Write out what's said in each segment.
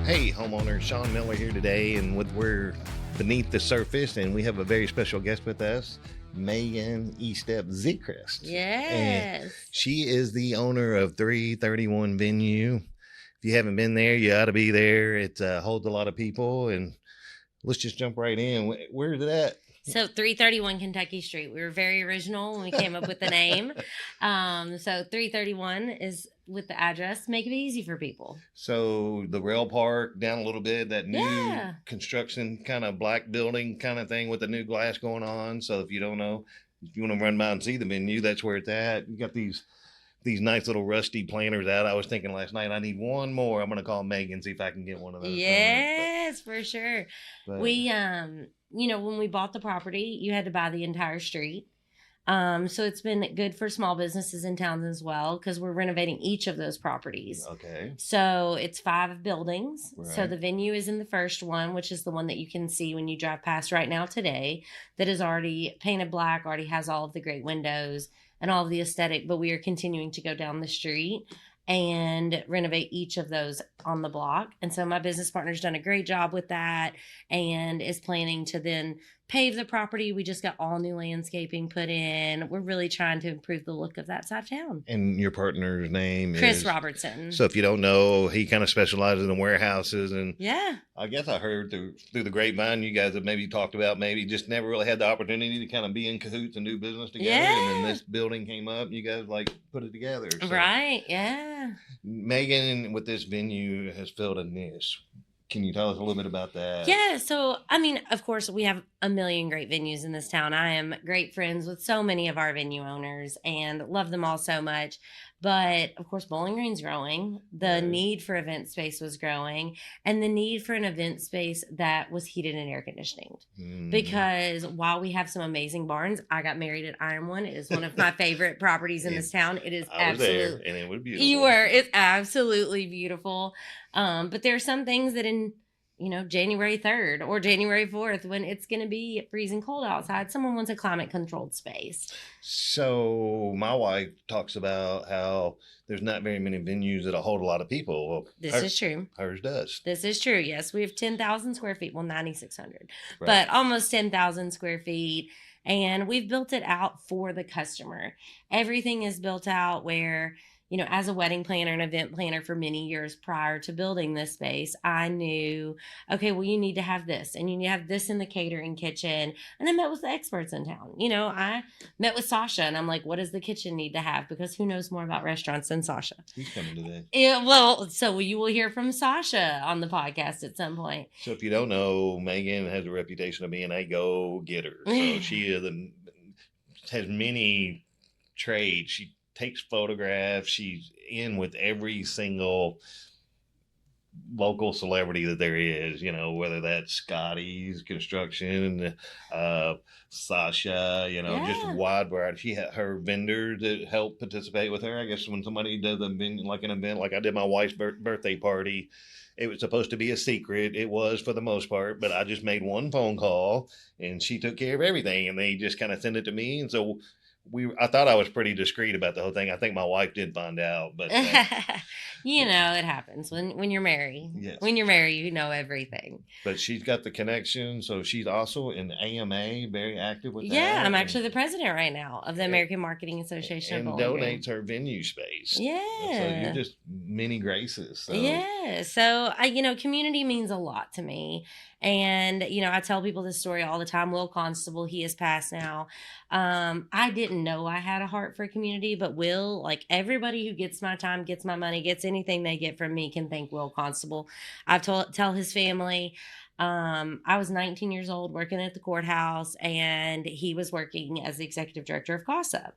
Hey, homeowner, Shaun Miller here today, and we're beneath the surface, and we have a very special guest with us, Magen Estep Siegrist. Yes. And she is the owner of 331 Venue. If you haven't been there, you ought to be there. It holds a lot of people, and let's just jump right in. Where is it at? So 331 Kentucky Street. We were very original when we came up with the name. So 331 is with the address. Make it easy for people. So the rail park down a little bit, that new Yeah. construction kind of black building kind of thing with the new glass going on. So if you don't know, if you want to run by and see the venue, that's where it's at. You got these nice little rusty planters out. I was thinking last night, I need one more. I'm going to call Megan, see if I can get one of those. Yes, for sure. But We, when we bought the property, you had to buy the entire street. So it's been good for small businesses in towns as well, because we're renovating each of those properties. okay. So it's 5 buildings. So Right. the venue is in the first one, which is the one that you can see when you drive past right now today, that is already painted black, already has all of the great windows and all of the aesthetic, but we are continuing to go down the street and renovate each of those on the block. And so my business partner's done a great job with that and is planning to then pave the property. We just got all new landscaping put in. We're really trying to improve the look of that side of town. And your partner's name Chris is Robertson. So if you don't know, he kind of specializes in warehouses, and Yeah. I guess I heard through the grapevine you guys have maybe talked about maybe just never really had the opportunity to kind of be in cahoots and do business together. And then Yeah. this building came up, and you guys like put it together. So Right. Yeah. Megan with this venue has filled a niche. Can you tell us a little bit about that? Yeah. So, of course, we have a million great venues in this town. I am great friends with so many of our venue owners and love them all so much. But of course, Bowling Green's growing. The Right. need for event space was growing, and the need for an event space that was heated and air conditioned. Mm. Because while we have some amazing barns, I got married at Iron One. It is one of my favorite properties in this town. It is I was there, absolutely. and it was beautiful. You were. It's absolutely beautiful. But there are some things that in January 3rd or January 4th, when it's going to be freezing cold outside, someone wants a climate controlled space. So my wife talks about how there's not very many venues that'll hold a lot of people. Well, This is true. hers does. This is true. Yes, we have 10,000 square feet. Well, 9,600, Right. but almost 10,000 square feet. And we've built it out for the customer. Everything is built out where, as a wedding planner and event planner for many years prior to building this space, I knew, okay, well, you need to have this and you need to have this in the catering kitchen. And I met with the experts in town. I met with Sasha and I'm like, what does the kitchen need to have? Because who knows more about restaurants than Sasha? He's coming today. Yeah, well, so you will hear from Sasha on the podcast at some point. So if you don't know, Megan has a reputation of being a go-getter. So she has many trades. She takes photographs. She's in with every single local celebrity that there is, whether that's Scotty's construction, Sasha, just a wide variety. She had her vendors that help participate with her. I guess when somebody does an event, like I did my wife's birthday party, it was supposed to be a secret. It was for the most part, but I just made one phone call and she took care of everything, and they just kind of sent it to me. And so I thought I was pretty discreet about the whole thing. I think my wife did find out, but it happens when you're married. Yes. When you're married, you know everything. But she's got the connection, so she's also in AMA, very active with that. Yeah, I'm actually the president right now of the American Marketing Association and of Bowling Green. donates her venue space. Yeah. So you're just many graces. So. Yeah. So community means a lot to me. And, I tell people this story all the time. Will Constable, he is passed now. I didn't know I had a heart for community, but Will, like everybody who gets my time, gets my money, gets anything they get from me, can thank Will Constable. I tell his family, I was 19 years old working at the courthouse, and he was working as the executive director of CASA.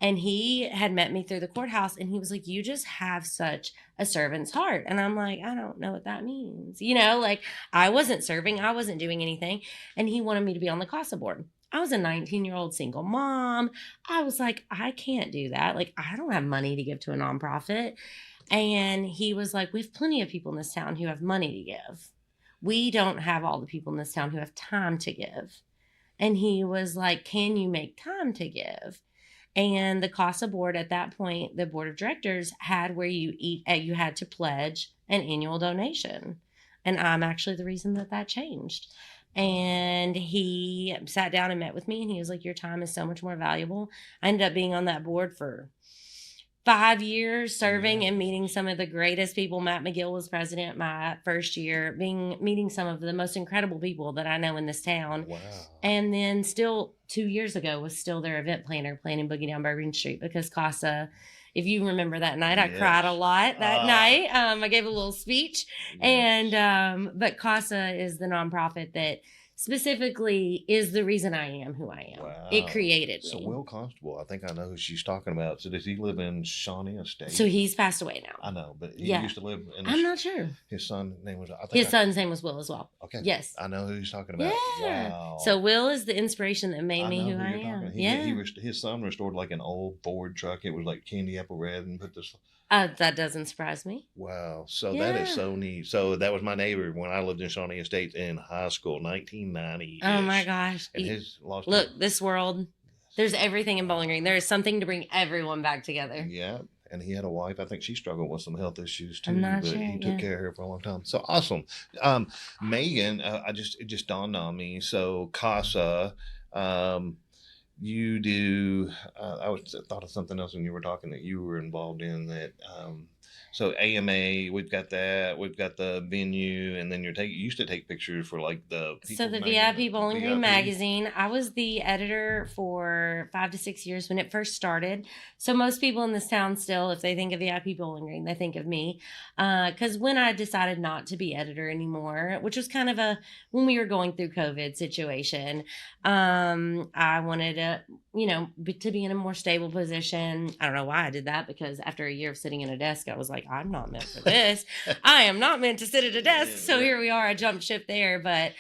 And he had met me through the courthouse, and he was like, you just have such a servant's heart. And I'm like, I don't know what that means. I wasn't serving, I wasn't doing anything. And he wanted me to be on the CASA board. I was a 19-year-old single mom. I was like, I can't do that. I don't have money to give to a nonprofit. And he was like, we have plenty of people in this town who have money to give. We don't have all the people in this town who have time to give. And he was like, can you make time to give? And the CASA board at that point, the board of directors had where you had to pledge an annual donation. And I'm actually the reason that changed. And he sat down and met with me, and he was like, your time is so much more valuable. I ended up being on that board for 5 years, serving and meeting some of the greatest people. Matt McGill was president my first year, meeting some of the most incredible people that I know in this town. Wow. And then still 2 years ago was still their event planner, planning Boogie Down Bourbon Street, because CASA, if you remember that night, I cried a lot that night. I gave a little speech. Yes. And but CASA is the nonprofit that specifically is the reason I am who I am. Wow. It created me. So Will Constable, I think I know who she's talking about. So does he live in Shaun Estate? So he's passed away now. I know, but he used to live in I'm not sure. His son's name was son's name was Will as well. Okay. Yes. I know who he's talking about. Yeah. Wow. So Will is the inspiration that made me who I am. His son restored like an old Ford truck. It was like candy apple red and put this. That doesn't surprise me. Wow. So that is so neat. So that was my neighbor when I lived in Shawnee Estates in high school, 1990. Oh my gosh. And this world, there's everything in Bowling Green. There is something to bring everyone back together. Yeah. And he had a wife. I think she struggled with some health issues too. I'm not but sure, he took care of her for a long time. So awesome. Megan, it just dawned on me. So CASA, you do, I thought of something else when you were talking that you were involved in that. So AMA, we've got that. We've got the venue, and then you used to take pictures for like the. So the VIP Bowling Green magazine. I was the editor for 5 to 6 years when it first started. So most people in this town still, if they think of VIP Bowling Green, they think of me. Because when I decided not to be editor anymore, which was kind of when we were going through COVID situation, I wanted to, to be in a more stable position. I don't know why I did that, because after a year of sitting in a desk, I was like, I'm not meant for this. I am not meant to sit at a desk. So here we are. I jumped ship there. But,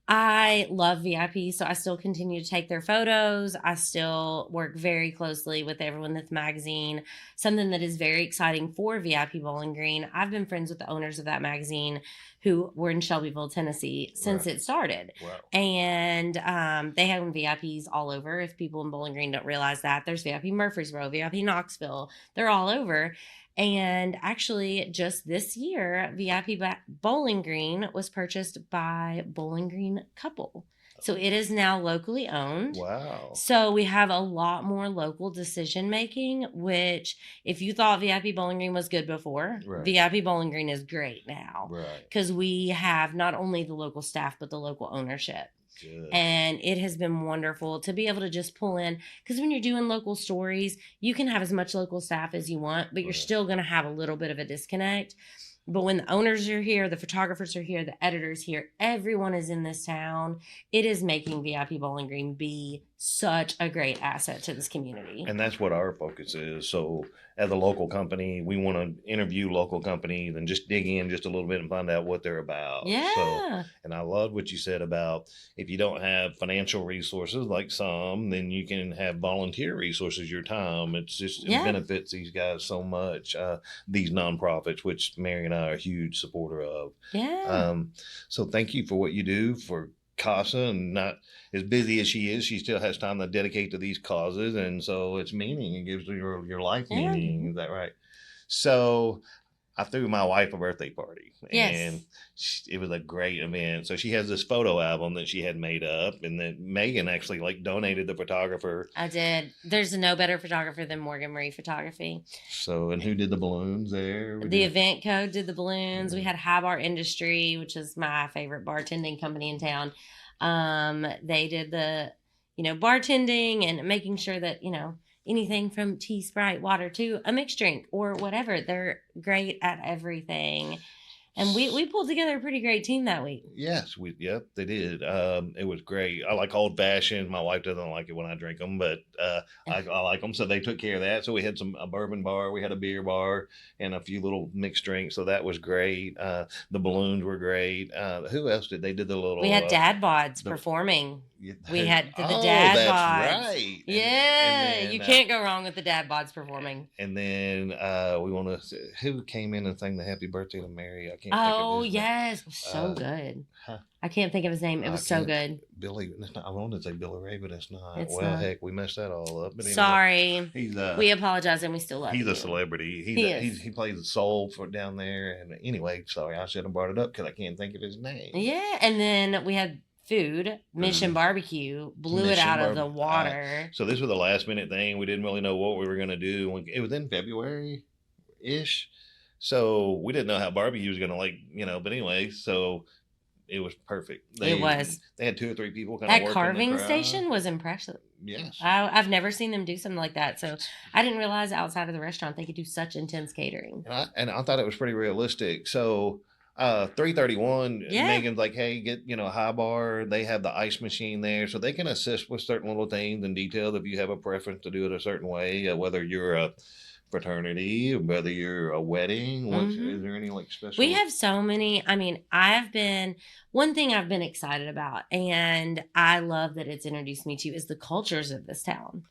I love VIP, so I still continue to take their photos. I still work very closely with everyone that's magazine. Something that is very exciting for VIP Bowling Green. I've been friends with the owners of that magazine who were in Shelbyville, Tennessee since it started. Wow. And they have VIPs all over. If people in Bowling Green don't realize that, there's VIP Murfreesboro, VIP Knoxville. They're all over. And actually, just this year, VIP Bowling Green was purchased by Bowling Green Couple. So it is now locally owned. Wow. So we have a lot more local decision making, which if you thought VIP Bowling Green was good before, VIP Bowling Green is great now. Right. Because we have not only the local staff, but the local ownership. Good. And it has been wonderful to be able to just pull in, because when you're doing local stories, you can have as much local staff as you want, but you're still going to have a little bit of a disconnect. But when the owners are here, the photographers are here, the editors here, everyone is in this town. It is making VIP Bowling Green be such a great asset to this community. And that's what our focus is. So as a local company, we want to interview local companies and just dig in just a little bit and find out what they're about. Yeah. So, and I love what you said about if you don't have financial resources like some, then you can have volunteer resources, your time. It benefits these guys so much, these nonprofits, which Mary and I are a huge supporter of. Yeah. So thank you for what you do for CASA, and not as busy as she is, she still has time to dedicate to these causes, and so it's meaning. It gives your life meaning. Is that right? So I threw my wife a birthday party, and it was a great event. So she has this photo album that she had made up, and then Megan actually donated the photographer. I did. There's no better photographer than Morgan Marie Photography. So, and who did the balloons there? The Event Code did the balloons. Yeah. We had High Bar Industry, which is my favorite bartending company in town. They did the, bartending and making sure that, anything from tea, Sprite, water to a mixed drink or whatever. They're great at everything. And we pulled together a pretty great team that week. Yes, they did. It was great. I like old fashioned. My wife doesn't like it when I drink them, but I like them. So they took care of that. So we had a bourbon bar, we had a beer bar, and a few little mixed drinks. So that was great. The balloons were great. Who else did they did the little? We had dad bods performing. We had the oh, dad that's bods. right. Yeah, And you then, can't go wrong with the dad bods performing. and then we want to. Who came in and sang the happy birthday to Mary? I can't think of Oh, his name. yes. It was so good. Huh, I can't think of his name. It I was so can't. good. Billy. It's not, I wanted to say Billy Ray, but it's not. It's Well, not. heck, we messed that all up. But anyway, Sorry. he's We apologize and we still love he's you. a celebrity. He is. He plays the soul for down there. And anyway, sorry, I should have brought it up because I can't think of his name. Yeah, and then we had food. Mission Barbecue blew it out of the water. So this was a last minute thing. We didn't really know what we were going to do. It was in February ish. So we didn't know how barbecue was going to but anyway, so it was perfect. They had 2 or 3 people kind of that carving station was impressive. Yes. I've never seen them do something like that. So I didn't realize outside of the restaurant they could do such intense catering. And I thought it was pretty realistic. So 331, Megan's like, hey, get a high bar. They have the ice machine there, so they can assist with certain little things and details if you have a preference to do it a certain way, whether you're a fraternity, whether you're a wedding. Is there any special? We have so many. I mean, one thing I've been excited about, and I love that it's introduced me to, is the cultures of this town.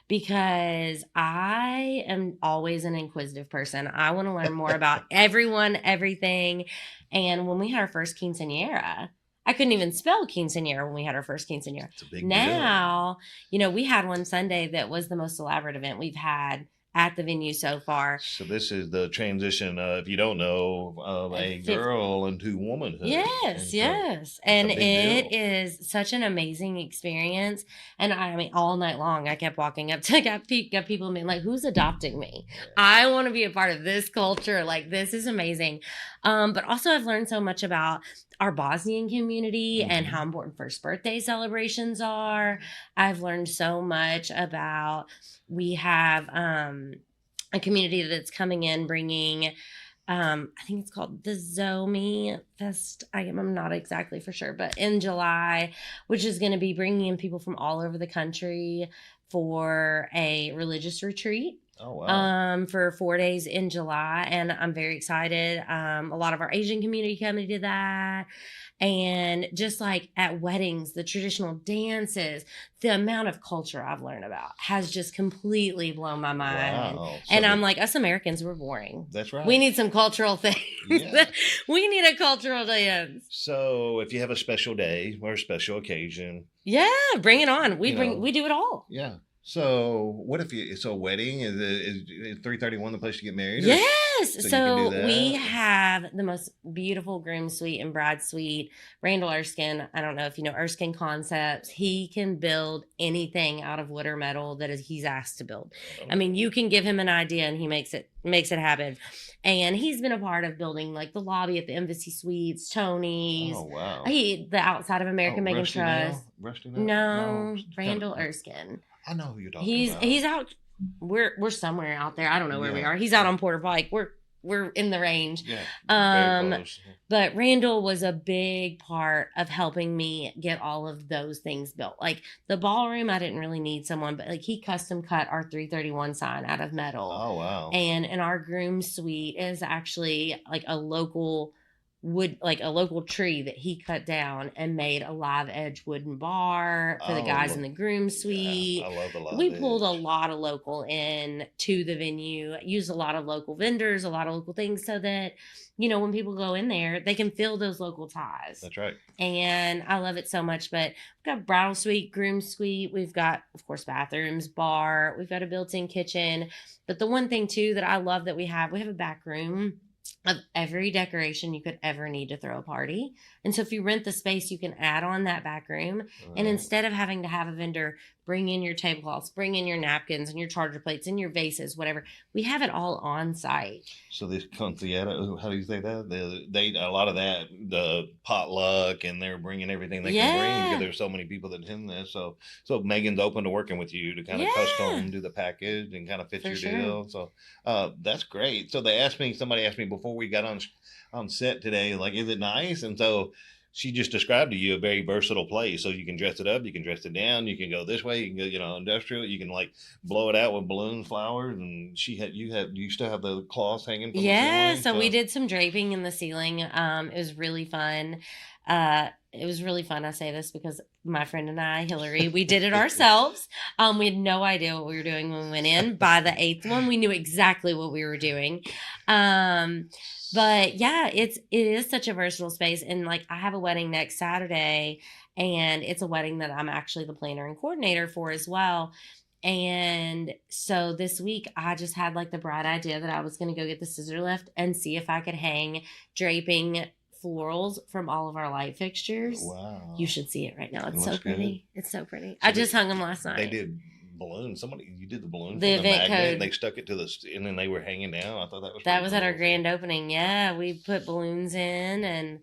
Because I am always an inquisitive person. I want to learn more about everyone, everything. And when we had our first quinceañera, I couldn't even spell quinceañera when we had our first quinceañera. It's a big now, we had one Sunday that was the most elaborate event we've had at the venue so far. So this is the transition, if you don't know, of a girl into womanhood. Yes. And it is such an amazing experience. And I mean, all night long, I kept walking up to got people being like, who's adopting me? Yeah. I want to be a part of this culture. Like, this is amazing. But also I've learned so much about our Bosnian community and how important first birthday celebrations are. I've learned so much about, we have a community that's coming in bringing, I think it's called the Zomi Fest. I'm not exactly for sure, but in July, which is going to be bringing in people from all over the country for a religious retreat. Oh, wow. For 4 days in July. And I'm very excited. A lot of our Asian community coming to that. And just like at weddings, the traditional dances, the amount of culture I've learned about has just completely blown my mind. Wow. And I'm like, us Americans, we're boring. That's right. We need some cultural things. Yeah. We need a cultural dance. So if you have a special day or a special occasion. Yeah, bring it on. We do it all. Yeah. So what if it's a wedding? Is 331 the place to get married? Yes. So we have the most beautiful groom suite and bride suite. Randall Erskine, I don't know if you know Erskine Concepts. He can build anything out of wood or metal that he's asked to build. I mean, you can give him an idea and he makes it happen. And he's been a part of building like the lobby at the Embassy Suites, Tony's. Oh, wow. The outside of American Megan Trust. Rusty No, Randall Erskine. I know who you're talking about. He's out. We're somewhere out there. I don't know where we are. He's out on Porter Pike. We're in the range. Yeah. Very close. But Randall was a big part of helping me get all of those things built. Like the ballroom, I didn't really need someone, but like he custom cut our 331 sign out of metal. Oh, wow. And in our groom suite is actually like a local wood, like a local tree that he cut down and made a live edge wooden bar for the guys in the groom suite. Yeah, I love the live We edge. pulled a lot of local in to the venue, used a lot of local vendors, a lot of local things so that, when people go in there, they can feel those local ties. That's right. And I love it so much. But we've got bridal suite, groom suite. We've got, of course, bathrooms, bar. We've got a built-in kitchen. But the one thing, too, that I love that we have a back room of every decoration you could ever need to throw a party. And so if you rent the space, you can add on that back room. And instead of having to have a vendor bring in your tablecloths, bring in your napkins and your charger plates and your vases, whatever, we have it all on site. So this quinceañera, how do you say that? They a lot of that, the potluck, and they're bringing everything they can bring because there's so many people that attend this. So Megan's open to working with you to kind of custom do the package and kind of fit your deal. So that's great. So somebody asked me before we got on set today, like, is it nice? And so she just described to you a very versatile place. So you can dress it up, you can dress it down, you can go this way, you can go, industrial, you can like blow it out with balloons, flowers, and you still have the cloths hanging from the ceiling? So we did some draping in the ceiling. It was really fun. it was really fun. I say this because my friend and I, Hillary, we did it ourselves. We had no idea what we were doing when we went in. By the eighth one, we knew exactly what we were doing. But yeah, it is such a versatile space. And like, I have a wedding next Saturday, and it's a wedding that I'm actually the planner and coordinator for as well. And so this week I just had like the bright idea that I was going to go get the scissor lift and see if I could hang draping florals from all of our light fixtures. Wow. You should see it right now. It's It so looks pretty. It's so pretty. So I just hung them last night. They did balloons. You did the balloons. The from event magnet, code. and they stuck it to and then they were hanging down. I thought that was at our cool. grand opening. Yeah, we put balloons in, and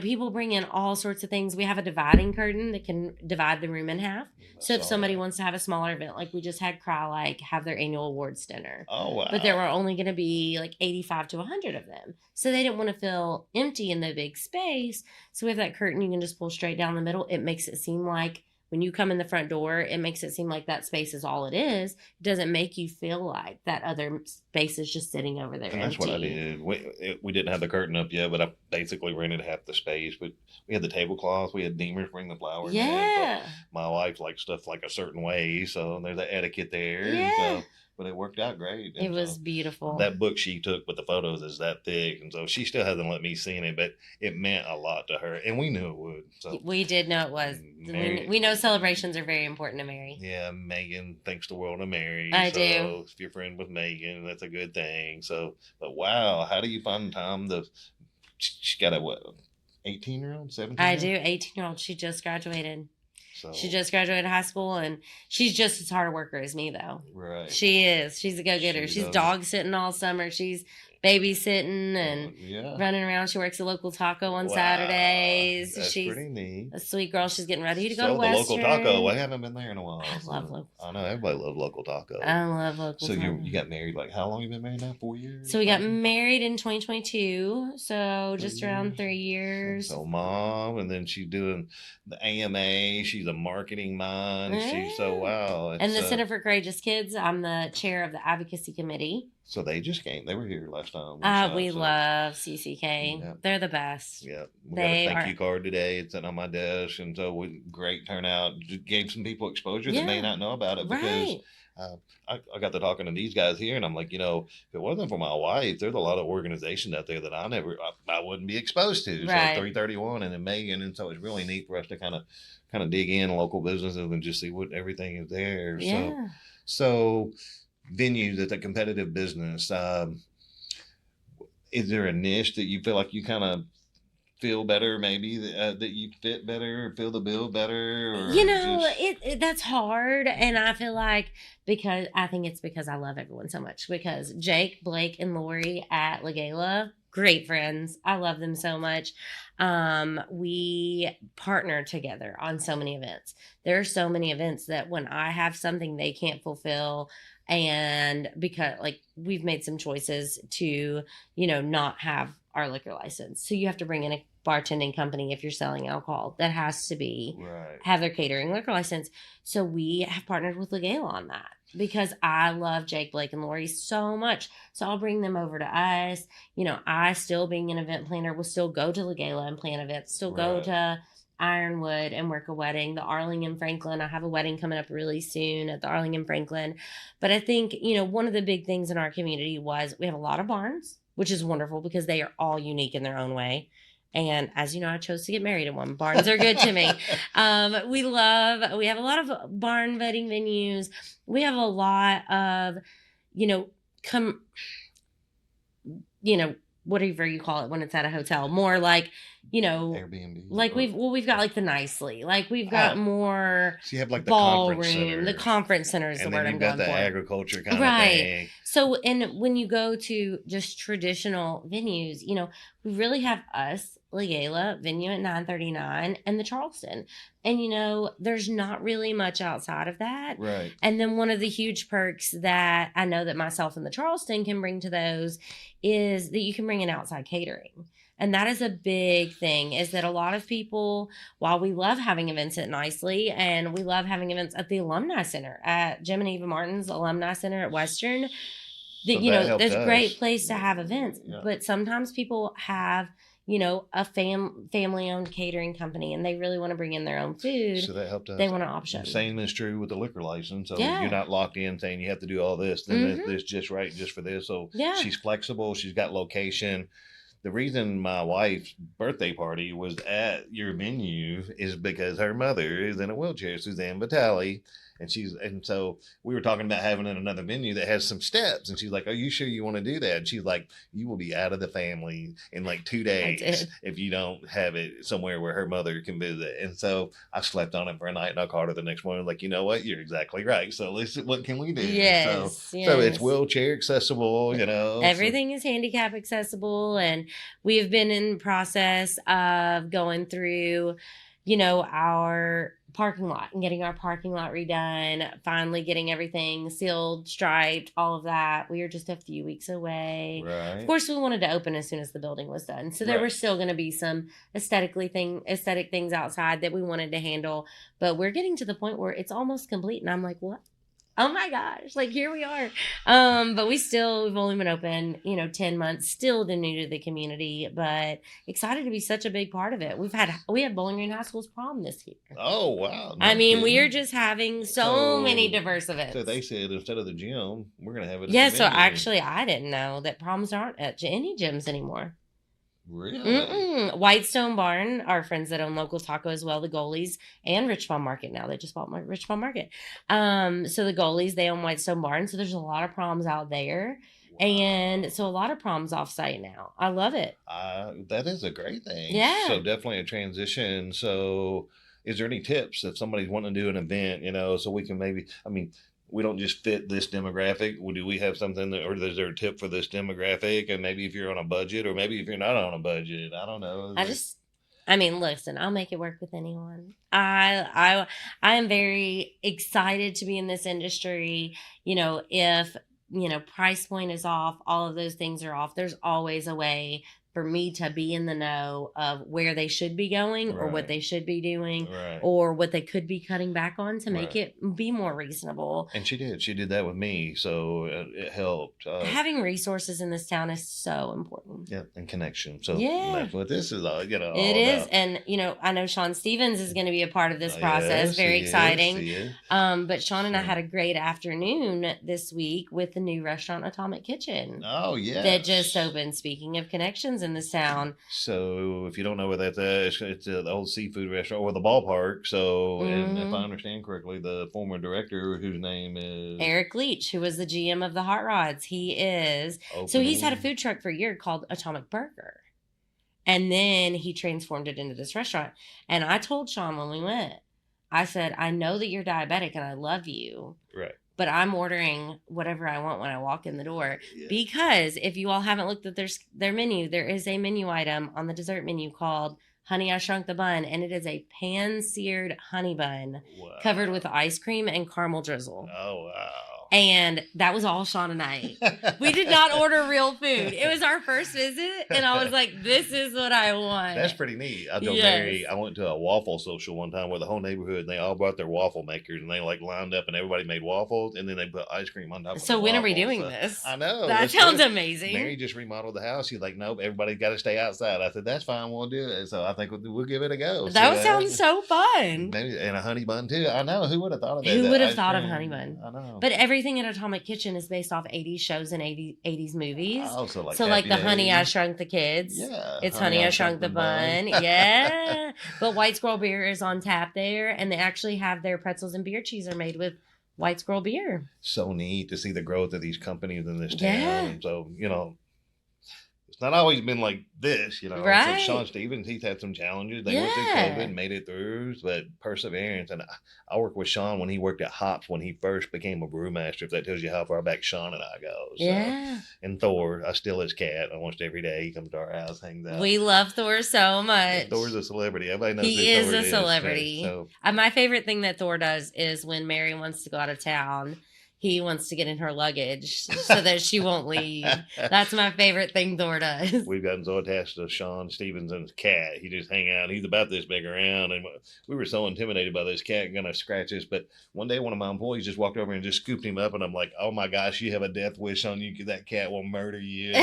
people bring in all sorts of things. We have a dividing curtain that can divide the room in half. So if somebody wants to have a smaller event, like we just had have their annual awards dinner. Oh, wow. But there were only going to be like 85 to 100 of them. So they didn't want to feel empty in the big space. So we have that curtain you can just pull straight down the middle. It makes it seem like when you come in the front door, it makes it seem like that space is all it is. It doesn't make you feel like that other space is just sitting over there. And that's empty. what I did. We didn't have the curtain up yet, but I basically rented half the space. But we had the tablecloth. We had Deemers bring the flowers in. Yeah. My wife likes stuff like a certain way, so there's an etiquette there. Yeah. But it worked out great. It was beautiful. That book she took with the photos is that thick, and so she still hasn't let me see it, but it meant a lot to her, and we knew it would. So we did know it was. We know celebrations are very important to Mary. Yeah, Megan thinks the world of Mary. I do. If you're friend with Megan, that's a good thing. So, but wow, how do you find time to? She got a 18-year-old, 17? I do. 18-year-old. She just graduated. So, she just graduated high school, and she's just as hard a worker as me, though. Right. She is. She's a go-getter. She's dog sitting all summer. She's babysitting and running around. She works a local taco on Saturdays. That's she's pretty neat. A sweet girl. She's getting ready to go to the Western. Local taco. I haven't been there in a while. I love local. I know everybody loves local taco. I love local. So you got married how long you been married now? 4 years? So we got married in 2022. So just around 3 years. So mom, and then she's doing the AMA. She's a marketing mind. Yeah. She's wow. And the Center for Courageous Kids. I'm the chair of the advocacy committee. So they just came. They were here last time. We love CCK. Yeah. They're the best. Yeah. We got a thank you card today. It's sitting on my desk. And so great turnout. Gave some people exposure that may not know about it because I got to talking to these guys here, and I'm like, if it wasn't for my wife, there's a lot of organizations out there that I wouldn't be exposed to. So 331 and then Megan. And so it's really neat for us to kind of dig in local businesses and just see what everything is there. Yeah. So venues, it's a competitive business. Is there a niche that you feel like you kind of feel better, maybe that you fit better, or feel the bill better? Or that's hard, and I feel like because I love everyone so much. Because Jake, Blake, and Lori at La Gala, great friends. I love them so much. We partner together on so many events. There are so many events that when I have something they can't fulfill. And because we've made some choices to, not have our liquor license. So you have to bring in a bartending company if you're selling alcohol. That has to be have their catering liquor license. So we have partnered with La Gala on that because I love Jake, Blake, and Lori so much. So I'll bring them over to us. I still being an event planner will still go to La Gala and plan events, still go to Ironwood and work a wedding, the Arling and Franklin. I have a wedding coming up really soon at the Arling and Franklin. But I think, one of the big things in our community was we have a lot of barns, which is wonderful because they are all unique in their own way. And as you know, I chose to get married in one. Barns are good to me. We have a lot of barn wedding venues. We have a lot of, whatever you call it when it's at a hotel, more like, Airbnb. We've got like the Nicely, we've got more. So you have like the ballroom, conference center. The conference center is the word I'm going for. And then you've got the agriculture kind of thing. So, and when you go to just traditional venues, we really have us, La Gala, venue at 939, and the Charleston. And, there's not really much outside of that. Right. And then one of the huge perks that I know that myself and the Charleston can bring to those is that you can bring in outside catering. And that is a big thing, is that a lot of people, while we love having events at Nicely and we love having events at the Alumni Center, at Jim and Eva Martin's Alumni Center at Western, there's a great place to have events. Yeah. But sometimes people have, a family owned catering company and they really want to bring in their own food, So that helped us. they want an option. Same is true with the liquor license. So Yeah. you're not locked in saying you have to do all this. Then this just right just for this. So Yeah. she's flexible. She's got location. The reason my wife's birthday party was at your venue is because her mother is in a wheelchair, Suzanne Vitale. And so we were talking about having another venue that has some steps. And she's like, "Are you sure you want to do that?" And she's like, "You will be out of the family in like 2 days if you don't have it somewhere where her mother can visit." And so I slept on it for a night and I called her the next morning, like, "You know what? You're exactly right. So listen, what can we do?" Yes. So it's wheelchair accessible, Everything is handicap accessible. And we've been in the process of going through, our parking lot and getting our parking lot redone, finally getting everything sealed, striped, all of that. We are just a few weeks away. Right. Of course, we wanted to open as soon as the building was done. So there were still going to be some aesthetic things outside that we wanted to handle. But we're getting to the point where it's almost complete. And I'm like, what? Oh my gosh, like here we are. But we've only been open, 10 months, still new to the community, but excited to be such a big part of it. We have Bowling Green High School's prom this year. Oh, wow. We are just having so many diverse events. So they said instead of the gym, we're going to have it. Yeah, so actually I didn't know that proms aren't at any gyms anymore. Really? Whitestone Barn, our friends that own Local Taco as well, the Goalies, and Richmond Market now. They just bought Richmond Market. So the Goalies, they own Whitestone Barn. So there's a lot of proms out there. Wow. And so a lot of proms offsite now. I love it. That is a great thing. Yeah. So definitely a transition. So is there any tips if somebody's wanting to do an event, so we can we don't just fit this demographic. Do we have something or is there a tip for this demographic? And maybe if you're on a budget or maybe if you're not on a budget, I don't know. Listen, I'll make it work with anyone. I am very excited to be in this industry. If, price point is off, all of those things are off. There's always a way for me to be in the know of where they should be going or what they should be doing or what they could be cutting back on to make it be more reasonable. And she did that with me. So it helped. Having resources in this town is so important. Yeah. And connection. So that's what this is all, It is. About. And, I know Sean Stevens is going to be a part of this process. Yes, very exciting. Is. But Sean and I had a great afternoon this week with the new restaurant Atomic Kitchen. Oh, yeah. That just opened. Speaking of connections in this town. So if you don't know where that's at, it's the old seafood restaurant or the ballpark. So, and if I understand correctly, the former director, whose name is Eric Leach, who was the GM of the Hot Rods, he is. Opening. So he's had a food truck for a year called Atomic Burger. And then he transformed it into this restaurant. And I told Sean when we went, I said, I know that you're diabetic and I love you. Right. But I'm ordering whatever I want when I walk in the door. Yeah. Because if you all haven't looked at their menu, there is a menu item on the dessert menu called Honey, I Shrunk the Bun. And it is a pan-seared honey bun covered with ice cream and caramel drizzle. Oh, wow. And that was all Sean and I ate. We did not order real food. It was our first visit, and I was like, this is what I want. That's pretty neat. I told Mary, I went to a waffle social one time with the whole neighborhood, and they all brought their waffle makers, and they lined up, and everybody made waffles, and then they put ice cream on top of it. So when are we doing this? I know. That sounds amazing. Mary just remodeled the house. She's like, nope, everybody's got to stay outside. I said, that's fine, we'll do it. So I think we'll give it a go. That sounds so fun. Maybe, and a honey bun, too. I know. Who would have thought of that? Who would have thought of honey bun? I know. But everything at Atomic Kitchen is based off 80s shows and 80s movies. Oh, so like the Honey, I Shrunk the Kids. Yeah. It's Honey, I Shrunk the Bun. Yeah. But White Squirrel Beer is on tap there. And they actually have their pretzels and beer cheese are made with White Squirrel Beer. So neat to see the growth of these companies in this town. Yeah. So, it's not always been like this, Right. So Sean Stevens, he's had some challenges. They went through COVID, made it through, but perseverance. And I worked with Sean when he worked at Hops when he first became a brewmaster, if that tells you how far back Sean and I go. So, yeah. And Thor, I steal his cat almost every day. He comes to our house, hangs out. We love Thor so much. Thor's a celebrity. Everybody knows he who is Thor a celebrity. So. My favorite thing that Thor does is when Mary wants to go out of town, he wants to get in her luggage so that she won't leave. That's my favorite thing Thor does. We've gotten so attached to Sean Stevenson's cat. He just hang out. He's about this big around. And we were so intimidated by this cat going to scratch us. But one day, one of my employees just walked over and just scooped him up. And I'm like, oh, my gosh, you have a death wish on you. That cat will murder you.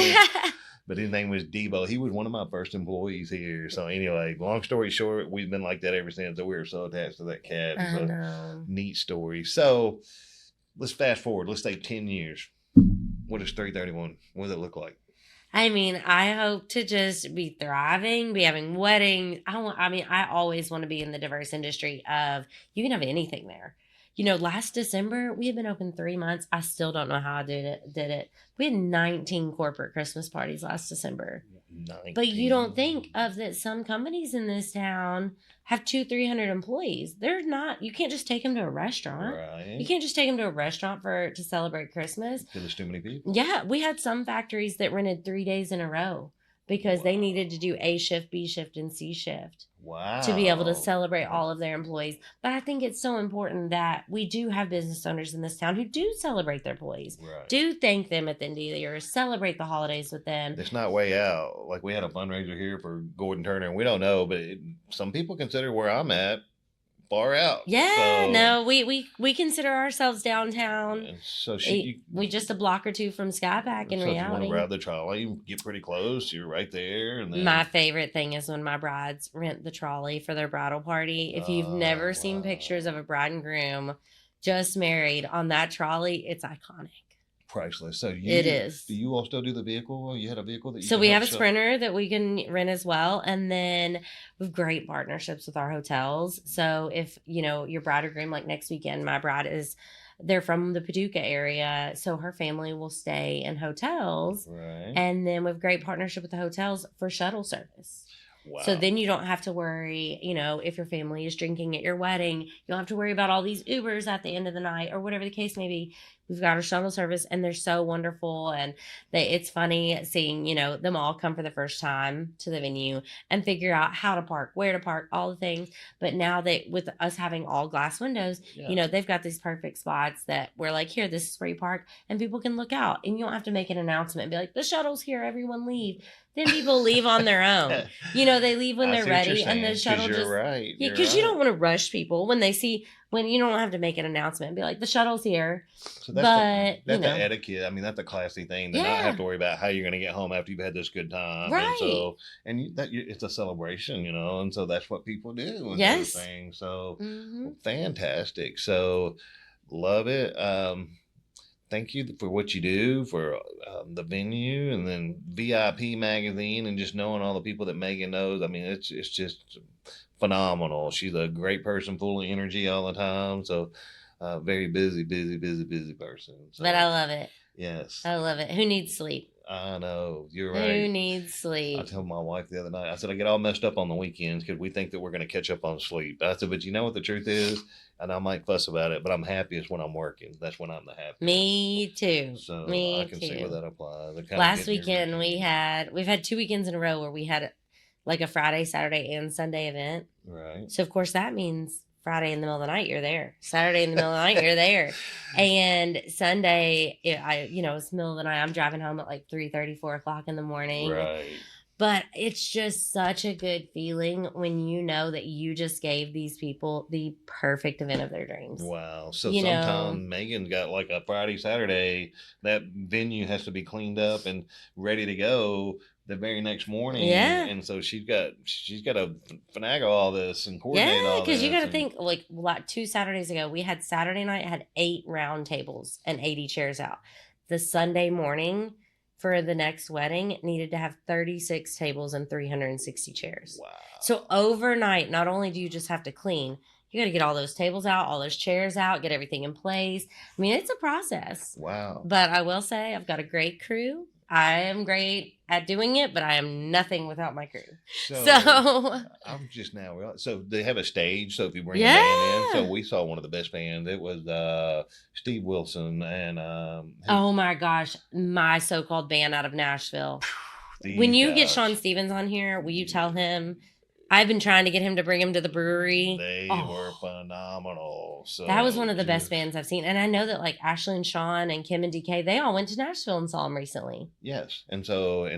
but his name was Debo. He was one of my first employees here. So anyway, long story short, we've been like that ever since. So we were so attached to that cat. I So know. neat story. So let's fast forward. Let's say 10 years. What is 331? What does it look like? I mean, I hope to just be thriving, be having weddings. I always want to be in the diverse industry of you can have anything there. Last December we had been open 3 months. I still don't know how I did it. We had 19 corporate Christmas parties last December. 19. But you don't think of that some companies in this town have 300 employees. They're not. You can't just take them to a restaurant. Right. You can't just take them to a restaurant to celebrate Christmas. Because there's too many people. Yeah, we had some factories that rented 3 days in a row because they needed to do A shift, B shift, and C shift. Wow. To be able to celebrate all of their employees. But I think it's so important that we do have business owners in this town who do celebrate their employees. Right. Do thank them at the end of the year, celebrate the holidays with them. It's not way out. Like we had a fundraiser here for Gordon Turner, and we don't know, but some people consider where I'm at far out. Yeah, so, no, we consider ourselves downtown. So we just a block or two from Skypack in so reality. If you want to ride the trolley, you get pretty close. You're right there. And then... My favorite thing is when my brides rent the trolley for their bridal party. If you've never seen pictures of a bride and groom just married on that trolley, it's iconic. Priceless. So it is. Do you all still do the vehicle? You had a vehicle that you So we have a Sprinter that we can rent as well, and then we have great partnerships with our hotels. So if your bride or groom, like next weekend, my bride they're from the Paducah area, so her family will stay in hotels, right? And then we have great partnership with the hotels for shuttle service. Wow. So then you don't have to worry, if your family is drinking at your wedding, you don't have to worry about all these Ubers at the end of the night or whatever the case may be. We've got a shuttle service and they're so wonderful. And it's funny seeing, them all come for the first time to the venue and figure out how to park, where to park, all the things. But now that with us having all glass windows, they've got these perfect spots that we're like, here, this is where you park, and people can look out and you don't have to make an announcement and be like, the shuttle's here, everyone leave. Then people leave on their own. They leave when they're ready, and the shuttle just right. Yeah, because you don't want to rush people when you don't have to make an announcement and be like, the shuttle's here. So that's the etiquette. I mean, that's a classy thing to not have to worry about how you're going to get home after you've had this good time. Right. It's a celebration, and so that's what people do. And yes. Everything. So fantastic. So love it. Thank you for what you do for the venue, and then VIP magazine, and just knowing all the people that Megan knows. I mean, it's just phenomenal. She's a great person, full of energy all the time. So very busy person. So, but I love it. Yes. I love it. Who needs sleep? I know. You're right. Who needs sleep? I told my wife the other night, I said, I get all messed up on the weekends because we think that we're going to catch up on sleep. I said, but you know what the truth is? And I might fuss about it, but I'm happiest when I'm working. That's when I'm the happiest. Me too. So I can see where that applies. Last weekend we've had 2 weekends in a row where we had like a Friday, Saturday, and Sunday event. Right. So of course that means Friday in the middle of the night, you're there. Saturday in the middle of the night, you're there. And Sunday, it's the middle of the night. I'm driving home at like 3:30, 4 o'clock in the morning. Right. But it's just such a good feeling when you know that you just gave these people the perfect event of their dreams. Wow. So sometimes Megan's got like a Friday, Saturday, that venue has to be cleaned up and ready to go the very next morning. Yeah. And so she's got to finagle all this and coordinate all this. Yeah, because you got to think, like 2 Saturdays ago, we had Saturday night, had 8 round tables and 80 chairs out. The Sunday morning for the next wedding needed to have 36 tables and 360 chairs. Wow. So overnight, not only do you just have to clean, you got to get all those tables out, all those chairs out, get everything in place. I mean, it's a process. Wow. But I will say I've got a great crew. I am great at doing it, but I am nothing without my crew. So I'm just now realizing. So they have a stage. So if you bring a band in, so we saw one of the best bands. It was Steve Wilson and oh my gosh, my so-called band out of Nashville. When you get Sean Stevens on here, will you tell him? I've been trying to get him to bring him to the brewery. They were phenomenal. So that was one of the best bands I've seen. And I know that like Ashley and Sean and Kim and DK, they all went to Nashville and saw him recently. Yes. And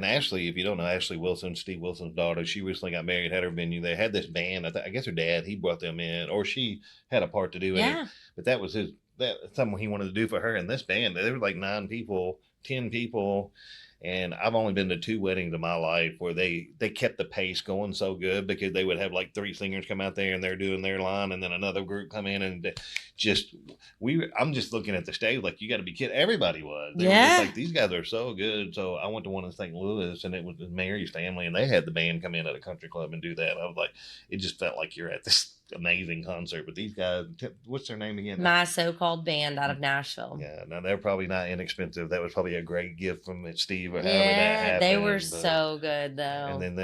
Ashley, if you don't know Ashley Wilson, Steve Wilson's daughter, she recently got married, had her venue. They had this band. I guess her dad, he brought them in, or she had a part to do in it. But that was something he wanted to do for her. And this band, there were like 9 people 10 people. And I've only been to 2 weddings in my life where they kept the pace going so good, because they would have like 3 singers come out there and they're doing their line, and then another group come in, and I'm just looking at the stage like, you got to be kidding. Everybody was. They were just like, these guys are so good. So I went to one in St. Louis, and it was Mary's family, and they had the band come in at a country club and do that. I was like, it just felt like you're at this amazing concert. But these guys, what's their name again? My So-Called Band out of Nashville. Yeah, now they're probably not inexpensive. That was probably a great gift from Steve or however that Yeah, happened. they were so good though. And then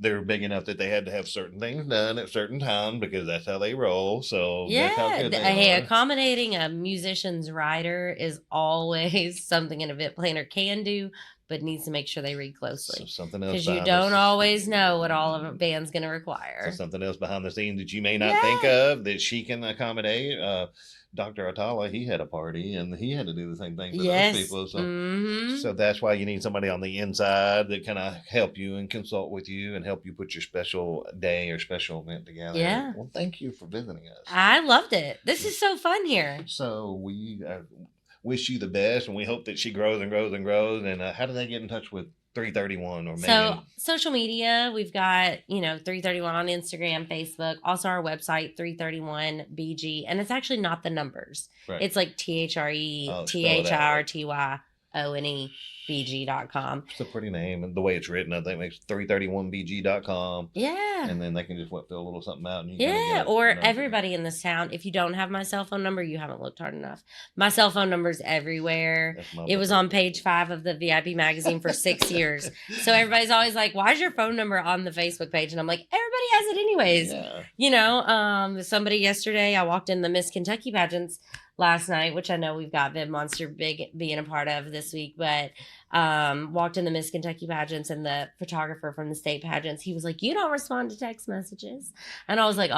they're big enough that they had to have certain things done at certain times, because that's how they roll. So that's how good they hey, are. accommodating a musician's rider is always something an event planner can do, but needs to make sure they read closely. So something else, because you don't always know what all of a band's going to require. So something else behind the scenes that you may not think of that she can accommodate. Dr. Atala, he had a party, and he had to do the same thing for those people. So, so that's why you need somebody on the inside that kind of help you and consult with you and help you put your special day or special event together. Yeah. Well, thank you for visiting us. I loved it. This is so fun here. So we wish you the best, and we hope that she grows and grows and grows. And how do they get in touch with 331 or Megan? So social media, we've got 331 on Instagram, Facebook, also our website 331BG, and it's actually not the numbers. Right. It's like THRETHIRTYONE BG.com. It's a pretty name, and the way it's written, I think makes 331BG.com. Yeah. And then they can just fill a little something out. And you get or everybody in this town. If you don't have my cell phone number, you haven't looked hard enough. My cell phone number's everywhere. It was on page 5 of the VIP magazine for 6 years. So everybody's always like, why is your phone number on the Facebook page? And I'm like, everybody has it anyways. Yeah. Somebody yesterday, I walked in the Miss Kentucky pageants last night, which I know we've got Vid Monster being a part of this week, but walked in the Miss Kentucky pageants, and the photographer from the state pageants, he was like, you don't respond to text messages. And I was like,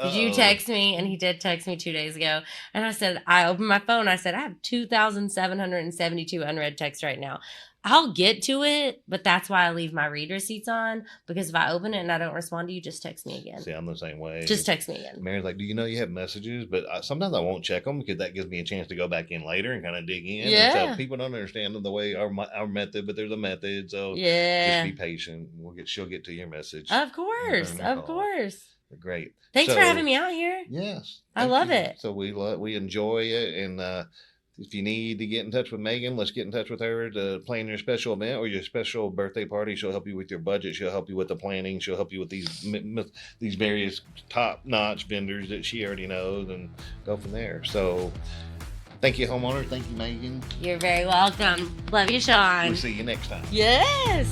did you text me? And he did text me 2 days ago. And I said, I opened my phone. I said, I have 2,772 unread texts right now. I'll get to it, but that's why I leave my read receipts on, because if I open it and I don't respond to you, just text me again. See, I'm the same way. Just text me again. Mary's like, do you know you have messages? But sometimes I won't check them, because that gives me a chance to go back in later and kind of dig in. Yeah. And so people don't understand the way our method, but there's a method. So yeah, just be patient. She'll get to your message. Of course. Of course. Great. Thanks for having me out here. Yes. I love it. So we enjoy it. And, if you need to get in touch with Megan, let's get in touch with her to plan your special event or your special birthday party. She'll help you with your budget. She'll help you with the planning. She'll help you with these various top-notch vendors that she already knows, and go from there. So thank you, homeowner. Thank you, Megan. You're very welcome. Love you, Shaun. We'll see you next time. Yes.